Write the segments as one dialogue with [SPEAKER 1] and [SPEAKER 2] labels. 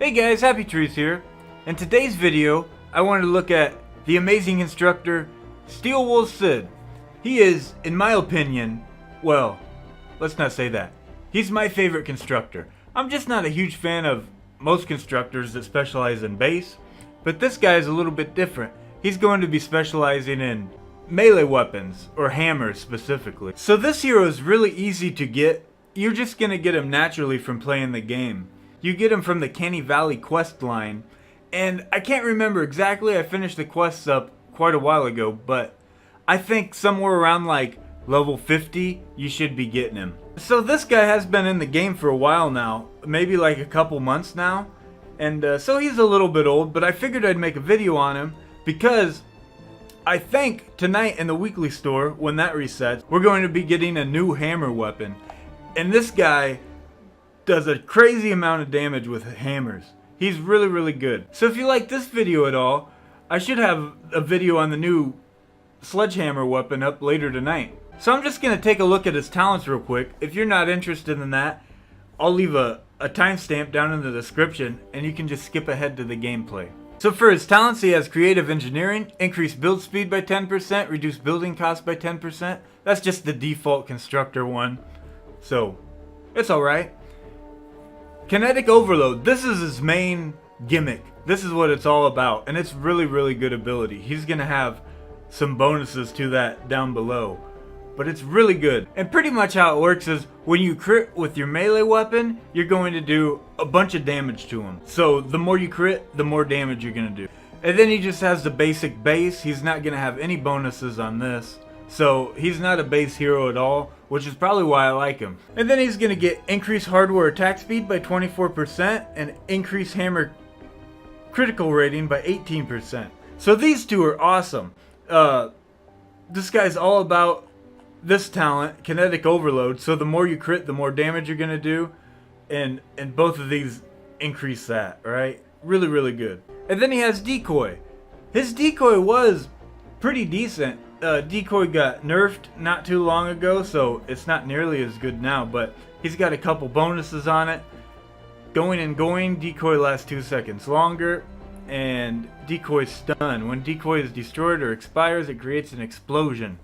[SPEAKER 1] Hey guys, Happy Trees here. In today's video, I wanted to look at the amazing constructor, Steel Wool Syd. He is, in my opinion, well, let's not say that. He's my favorite constructor. I'm just not a huge fan of most constructors that specialize in base, but this guy is a little bit different. He's going to be specializing in melee weapons, or hammers specifically. So this hero is really easy to get. You're just going to get him naturally from playing the game. You get him from the Canny Valley quest line, and I can't remember exactly, I finished the quests up quite a while ago, but I think somewhere around like level 50, you should be getting him. So this guy has been in the game for a while now, maybe like a couple months now, and so he's a little bit old, but I figured I'd make a video on him because I think tonight in the weekly store, when that resets, we're going to be getting a new hammer weapon, and this guy does a crazy amount of damage with hammers. He's really good. So if you like this video at all, I should have a video on the new sledgehammer weapon up later tonight. So I'm just going to take a look at his talents real quick. If you're not interested in that, I'll leave a timestamp down in the description and you can just skip ahead to the gameplay. So for his talents, he has creative engineering, increased build speed by 10%, reduced building cost by 10%. That's just the default constructor one, so it's alright. Kinetic overload, this is his main gimmick. This is what it's all about, and it's really good ability. He's gonna have some bonuses to that down below, but it's really good. And pretty much how it works is when you crit with your melee weapon, you're going to do a bunch of damage to him. So the more you crit, the more damage you're gonna do. And then he just has the basic base. He's not gonna have any bonuses on this, so he's not a base hero at all, which is probably why I like him. And then he's gonna get increased hardware attack speed by 24% and increased hammer critical rating by 18%. So these two are awesome. This guy's all about this talent, kinetic overload. So the more you crit, the more damage you're gonna do, and both of these increase that, right? Really good. And then he has decoy. His decoy was pretty decent. Decoy got nerfed not too long ago, so it's not nearly as good now, but he's got a couple bonuses on it. Going, decoy lasts 2 seconds longer, and decoy stun. When decoy is destroyed or expires, it creates an explosion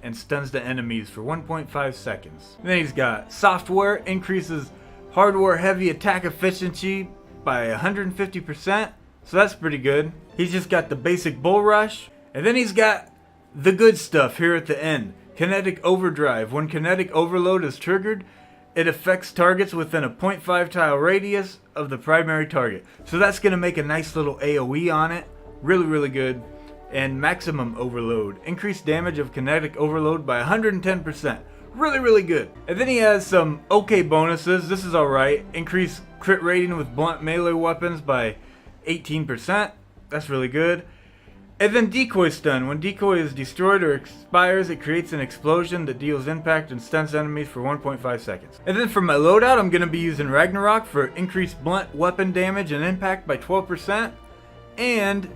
[SPEAKER 1] and stuns the enemies for 1.5 seconds. And then he's got software, increases hardware heavy attack efficiency by 150%, so that's pretty good. He's just got the basic bull rush, and then he's got the good stuff here at the end. Kinetic overdrive. When kinetic overload is triggered, it affects targets within a 0.5 tile radius of the primary target. So that's going to make a nice little AoE on it. Really good. And maximum overload. Increased damage of kinetic overload by 110%. Really good. And then he has some okay bonuses. This is alright. Increased crit rating with blunt melee weapons by 18%. That's really good. And then decoy stun. When decoy is destroyed or expires, it creates an explosion that deals impact and stuns enemies for 1.5 seconds. And then for my loadout, I'm going to be using Ragnarok for increased blunt weapon damage and impact by 12%. And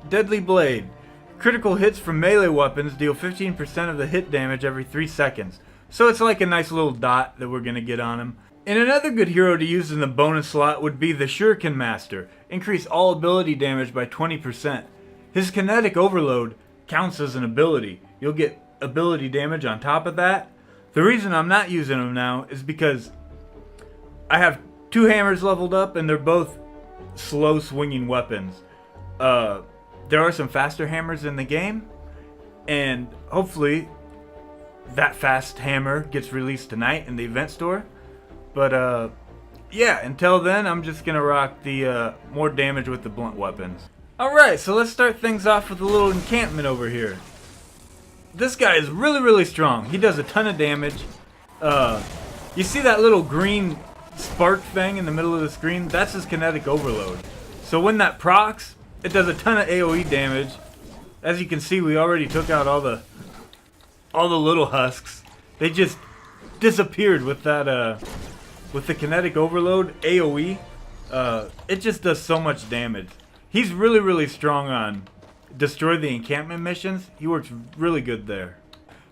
[SPEAKER 1] Deadly Blade. Critical hits from melee weapons deal 15% of the hit damage every 3 seconds. So it's like a nice little dot that we're going to get on him. And another good hero to use in the bonus slot would be the Shuriken Master. Increase all ability damage by 20%. His kinetic overload counts as an ability. You'll get ability damage on top of that. The reason I'm not using him now is because I have 2 hammers leveled up and they're both slow swinging weapons. There are some faster hammers in the game, and hopefully that fast hammer gets released tonight in the event store. But yeah, until then I'm just gonna rock the more damage with the blunt weapons. Alright, so let's start things off with a little encampment over here. This guy is really strong. He does a ton of damage. You see that little green spark thing in the middle of the screen? That's his kinetic overload. So when that procs, it does a ton of AoE damage. As you can see, we already took out all the little husks. They just disappeared with that with the kinetic overload AoE. It just does so much damage. He's really strong on destroy the encampment missions. He works really good there.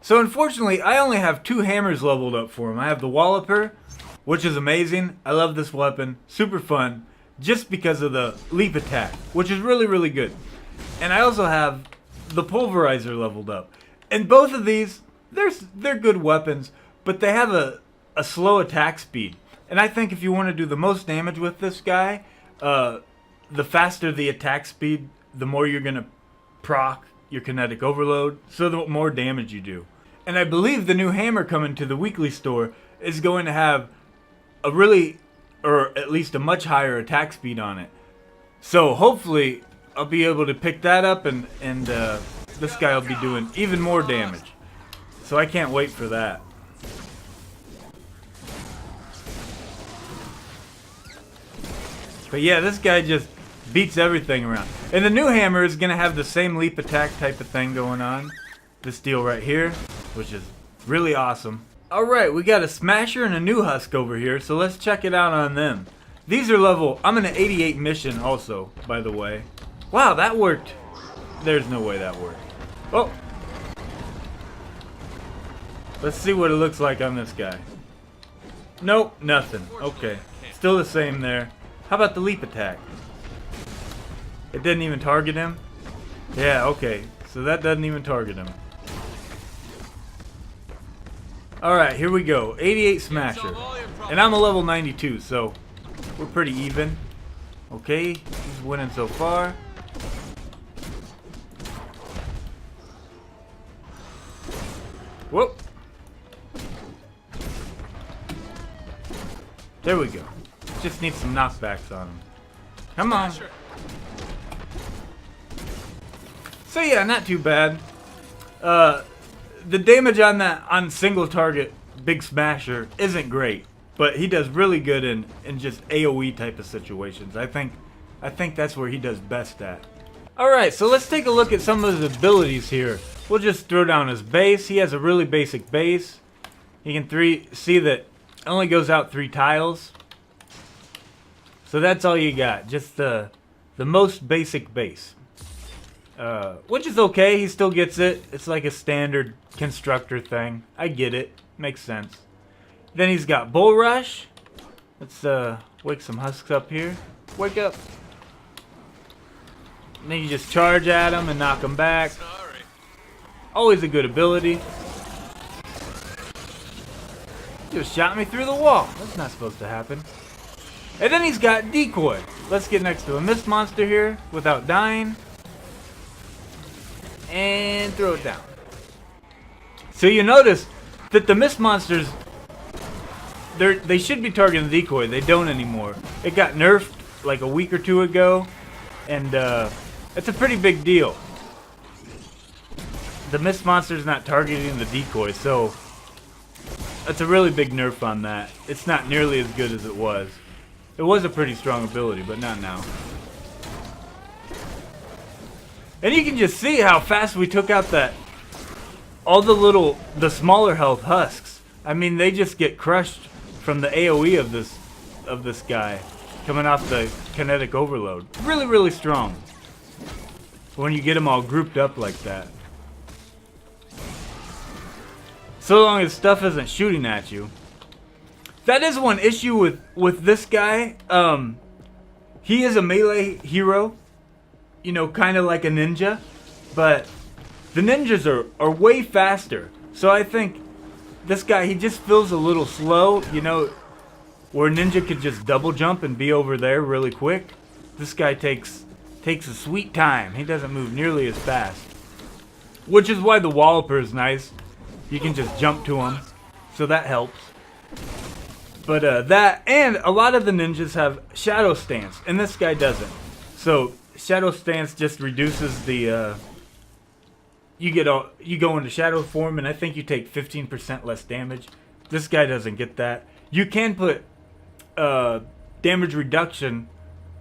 [SPEAKER 1] So unfortunately, I only have 2 hammers leveled up for him. I have the Walloper, which is amazing. I love this weapon. Super fun. just because of the leap attack, which is really, really good. And I also have the pulverizer leveled up. And both of these, they're good weapons, but they have a slow attack speed. And I think if you want to do the most damage with this guy, the faster the attack speed, the more you're going to proc your kinetic overload, so the more damage you do. And I believe the new hammer coming to the weekly store is going to have a really, or at least a much higher attack speed on it. So hopefully I'll be able to pick that up, and this guy will be doing even more damage. So I can't wait for that. But yeah, this guy just beats everything around. And the new hammer is going to have the same leap attack type of thing going on. This deal right here, which is really awesome. Alright, we got a smasher and a new husk over here, so let's check it out on them. These are level, I'm in an 88 mission also, by the way. Wow, that worked. There's no way that worked. Oh! Let's see what it looks like on this guy. Nope, nothing. Okay, still the same there. How about the leap attack? It didn't even target him? Yeah, okay. So that doesn't even target him. Alright, here we go. 88 Smasher. And I'm a level 92, so we're pretty even. Okay, he's winning so far. Whoop. There we go. Just need some knockbacks on him. Come on. So yeah, not too bad. The damage on that on single target big smasher isn't great, but he does really good in just AoE type of situations. I think that's where he does best at. Alright, so let's take a look at some of his abilities here. We'll just throw down his base. He has a really basic base. You can see that it only goes out 3 tiles. So that's all you got, just the most basic base. Which is okay, he still gets it. It's like a standard constructor thing. I get it, makes sense. Then he's got Bull Rush. Let's wake some husks up here. Wake up. And then you just charge at him and knock him back. Always a good ability. Just shot me through the wall. That's not supposed to happen. And then he's got Decoy. Let's get next to a mist monster here without dying. And throw it down. So you notice that the mist monsters, they should be targeting the decoy. They don't anymore. It got nerfed like a week or 2 ago, and it's a pretty big deal. The mist monster's not targeting the decoy, so that's a really big nerf on that. It's not nearly as good as it was. It was a pretty strong ability, but not now. And you can just see how fast we took out all the smaller health husks. I mean, they just get crushed from the AoE of this guy coming off the kinetic overload. Really, really strong when you get them all grouped up like that. So long as stuff isn't shooting at you. That is one issue with this guy. He is a melee hero. You know, kind of like a ninja, but the ninjas are way faster. So I think this guy, he just feels a little slow, you know, where ninja could just double jump and be over there really quick. This guy takes a sweet time. He doesn't move nearly as fast, which is why the Walloper is nice. You can just jump to him, so that helps. But that, and a lot of the ninjas have shadow stance, and this guy doesn't. So shadow stance just reduces the you go into shadow form, and I think you take 15% less damage. This guy doesn't get that. You can put damage reduction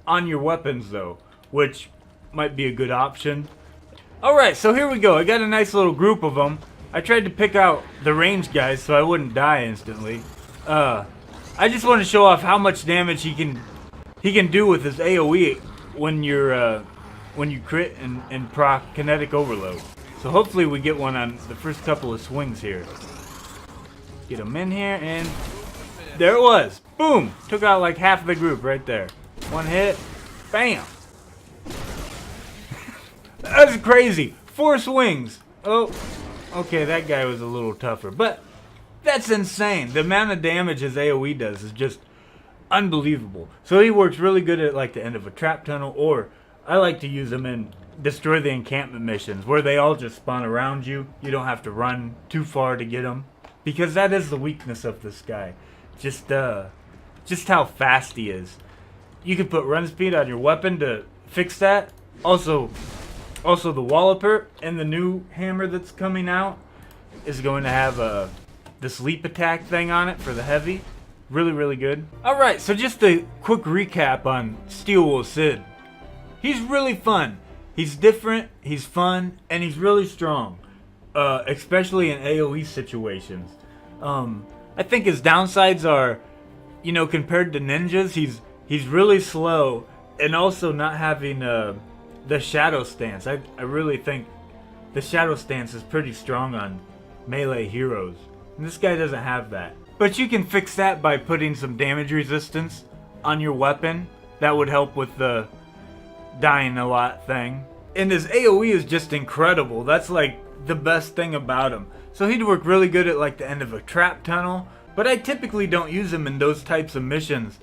[SPEAKER 1] on your weapons though, which might be a good option. Alright, so here we go. I got a nice little group of them. I tried to pick out the range guys so I wouldn't die instantly. I just want to show off how much damage he can do with his AoE when you crit and proc kinetic overload. So hopefully we get one on the first couple of swings here. Get him in here, and there it was. Boom! Took out like half the group right there. One hit. Bam. That's crazy. 4 swings. Oh, okay, that guy was a little tougher. But that's insane. The amount of damage his AoE does is just unbelievable. So he works really good at like the end of a trap tunnel, or I like to use him in destroy the encampment missions where they all just spawn around you. You don't have to run too far to get them, because that is the weakness of this guy. Just how fast he is. You can put run speed on your weapon to fix that. Also the Walloper and the new hammer that's coming out is going to have this leap attack thing on it for the heavy. Really, really good. Alright, so just a quick recap on Steel Wool Syd. He's really fun. He's different, he's fun, and he's really strong. Especially in AoE situations. I think his downsides are, you know, compared to ninjas, he's really slow, and also not having the shadow stance. I really think the shadow stance is pretty strong on melee heroes, and this guy doesn't have that. But you can fix that by putting some damage resistance on your weapon. That would help with the dying a lot thing. And his AoE is just incredible. That's like the best thing about him. So he'd work really good at like the end of a trap tunnel, but I typically don't use him in those types of missions.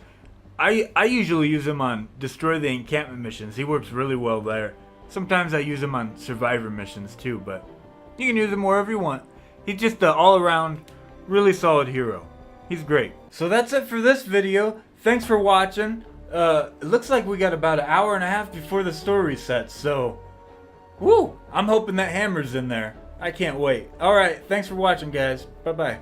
[SPEAKER 1] I usually use him on destroy the encampment missions. He works really well there. Sometimes I use him on survivor missions too, but you can use him wherever you want. He's just an all-around really solid hero. He's great. So that's it for this video. Thanks for watching. It looks like we got about an hour and a half before the story sets, so woo! I'm hoping that hammer's in there. I can't wait. Alright, thanks for watching, guys. Bye-bye.